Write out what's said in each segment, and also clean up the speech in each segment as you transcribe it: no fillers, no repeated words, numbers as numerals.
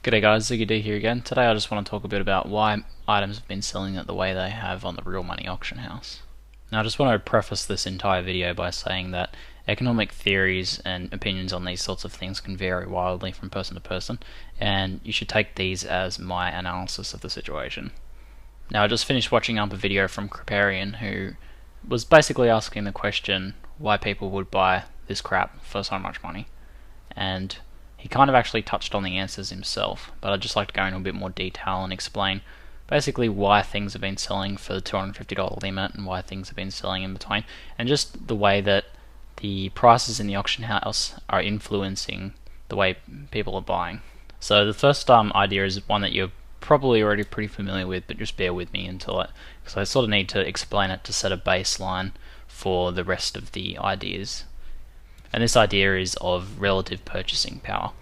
G'day guys, ZiggyD here again. Today I just want to talk a bit about why items have been selling at the way they have on the real money auction house. Now I just want to preface this entire video by saying that economic theories and opinions on these sorts of things can vary wildly from person to person, and you should take these as my analysis of the situation. Now I just finished watching up a video from Kriparian, who was basically asking the question why people would buy this crap for so much money, and he kind of actually touched on the answers himself, but I'd just like to go into a bit more detail and explain basically why things have been selling for the $250 limit and why things have been selling in between, and just the way that the prices in the auction house are influencing the way people are buying. So the first idea is one that you're probably already pretty familiar with, but just bear with me because I sort of need to explain it to set a baseline for the rest of the ideas. And this idea is of relative purchasing power.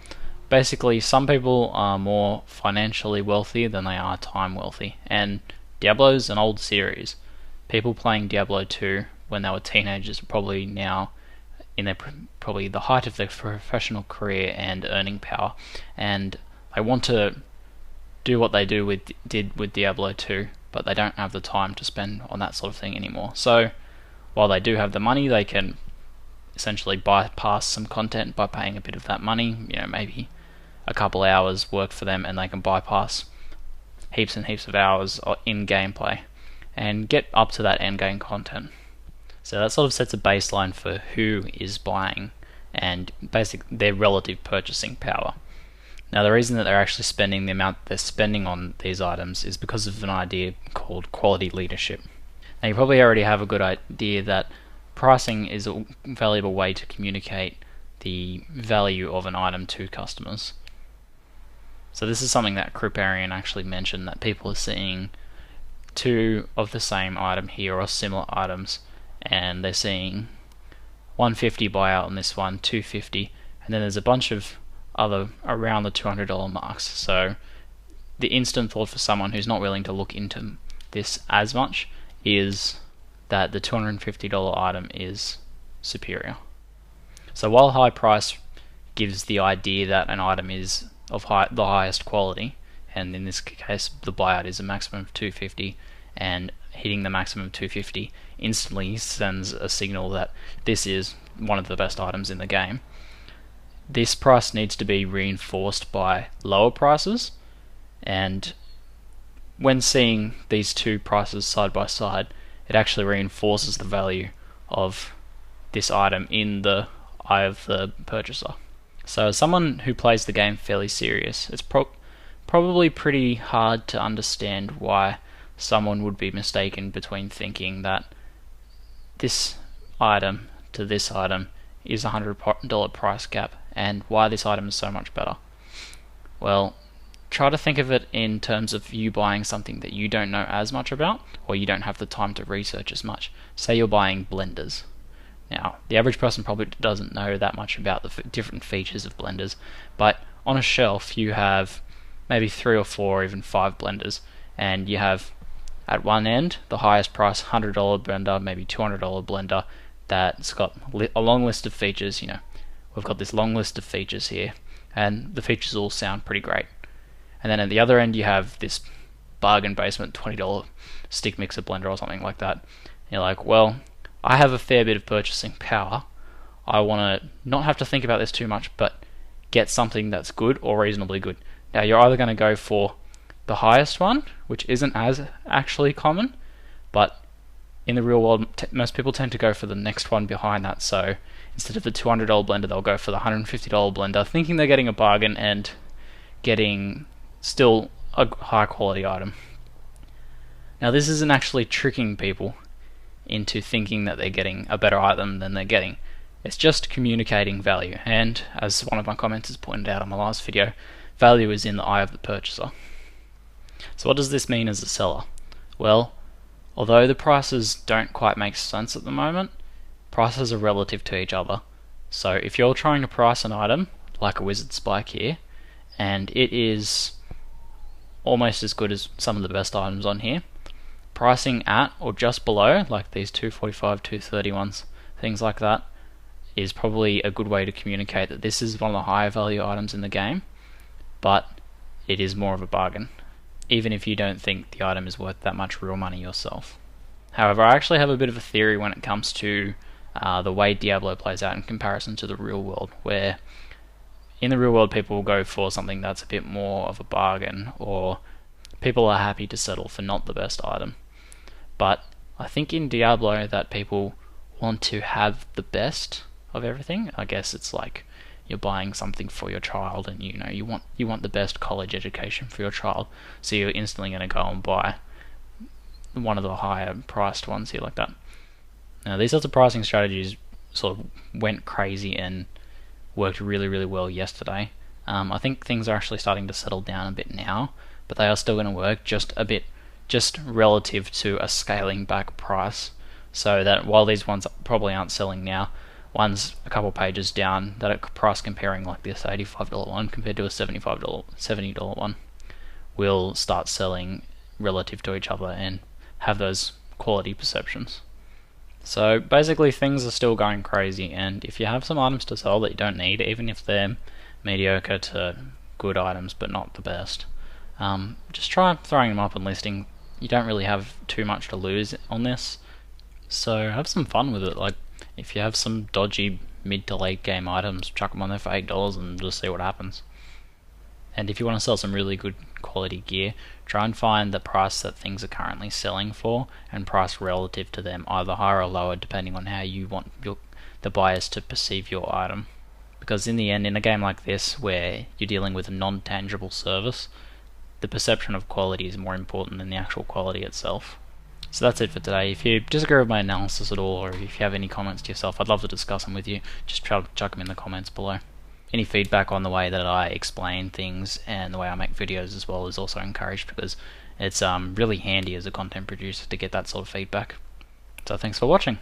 Basically, some people are more financially wealthy than they are time wealthy, and Diablo's an old series. People playing Diablo 2 when they were teenagers are probably now in their probably the height of their professional career and earning power, and they want to do what they did with Diablo 2, but they don't have the time to spend on that sort of thing anymore. So while they do have the money, they can essentially bypass some content by paying a bit of that money, maybe a couple hours work for them, and they can bypass heaps and heaps of hours in gameplay and get up to that end game content. So that sort of sets a baseline for who is buying and their relative purchasing power. Now the reason that they're actually spending the amount they're spending on these items is because of an idea called quality leadership. Now you probably already have a good idea that pricing is a valuable way to communicate the value of an item to customers. So this is something that Kriparian actually mentioned, that people are seeing two of the same item here or similar items, and they're seeing 150 buyout on this one, 250, and then there's a bunch of other around the $200 marks. So the instant thought for someone who's not willing to look into this as much is that the $250 item is superior. So while high price gives the idea that an item is of the highest quality, and in this case the buyout is a maximum of 250, and hitting the maximum of 250 instantly sends a signal that this is one of the best items in the game, this price needs to be reinforced by lower prices. And when seeing these two prices side by side, it actually reinforces the value of this item in the eye of the purchaser. So as someone who plays the game fairly serious, it's probably pretty hard to understand why someone would be mistaken between thinking that this item to this item is a $100 price gap and why this item is so much better. Well, try to think of it in terms of you buying something that you don't know as much about, or you don't have the time to research as much. Say you're buying blenders. Now, the average person probably doesn't know that much about the different features of blenders, but on a shelf you have maybe 3 or 4 or even 5 blenders, and you have at one end the highest price $100 blender, maybe $200 blender that's got a long list of features. We've got this long list of features here, and the features all sound pretty great. And then at the other end you have this bargain basement $20 stick mixer blender or something like that. And you're like, well, I have a fair bit of purchasing power. I want to not have to think about this too much, but get something that's good or reasonably good. Now you're either going to go for the highest one, which isn't as actually common, but in the real world most people tend to go for the next one behind that. So instead of the $200 blender, they'll go for the $150 blender, thinking they're getting a bargain and getting still a high quality item. Now this isn't actually tricking people into thinking that they're getting a better item than they're getting. It's just communicating value, and as one of my commenters pointed out on my last video, value is in the eye of the purchaser. So what does this mean as a seller? Well, although the prices don't quite make sense at the moment, prices are relative to each other. So if you're trying to price an item like a wizard spike here, and it is almost as good as some of the best items on here, pricing at or just below, like these 245, 230 ones, things like that, is probably a good way to communicate that this is one of the higher value items in the game. But it is more of a bargain, even if you don't think the item is worth that much real money yourself. However, I actually have a bit of a theory when it comes to the way Diablo plays out in comparison to the real world, where in the real world people will go for something that's a bit more of a bargain, or people are happy to settle for not the best item. But I think in Diablo that people want to have the best of everything. I guess it's like you're buying something for your child, and you want the best college education for your child, so you're instantly going to go and buy one of the higher priced ones here like that. Now these sorts of pricing strategies sort of went crazy and worked really, really well yesterday. I think things are actually starting to settle down a bit now, but they are still going to work just relative to a scaling back price, so that while these ones probably aren't selling now, one's a couple pages down that are price comparing, like this $85 one compared to a $70 one, will start selling relative to each other and have those quality perceptions. So basically things are still going crazy, and if you have some items to sell that you don't need, even if they're mediocre to good items but not the best, just try throwing them up and listing. You don't really have too much to lose on this, so have some fun with it. Like, if you have some dodgy mid to late game items, chuck them on there for $8 and just see what happens. And if you want to sell some really good quality gear, try and find the price that things are currently selling for and price relative to them, either higher or lower depending on how you want the buyers to perceive your item. Because in the end, in a game like this where you're dealing with a non-tangible service, the perception of quality is more important than the actual quality itself. So that's it for today. If you disagree with my analysis at all, or if you have any comments to yourself, I'd love to discuss them with you. Just try to chuck them in the comments below. Any feedback on the way that I explain things and the way I make videos as well is also encouraged, because it's really handy as a content producer to get that sort of feedback. So thanks for watching.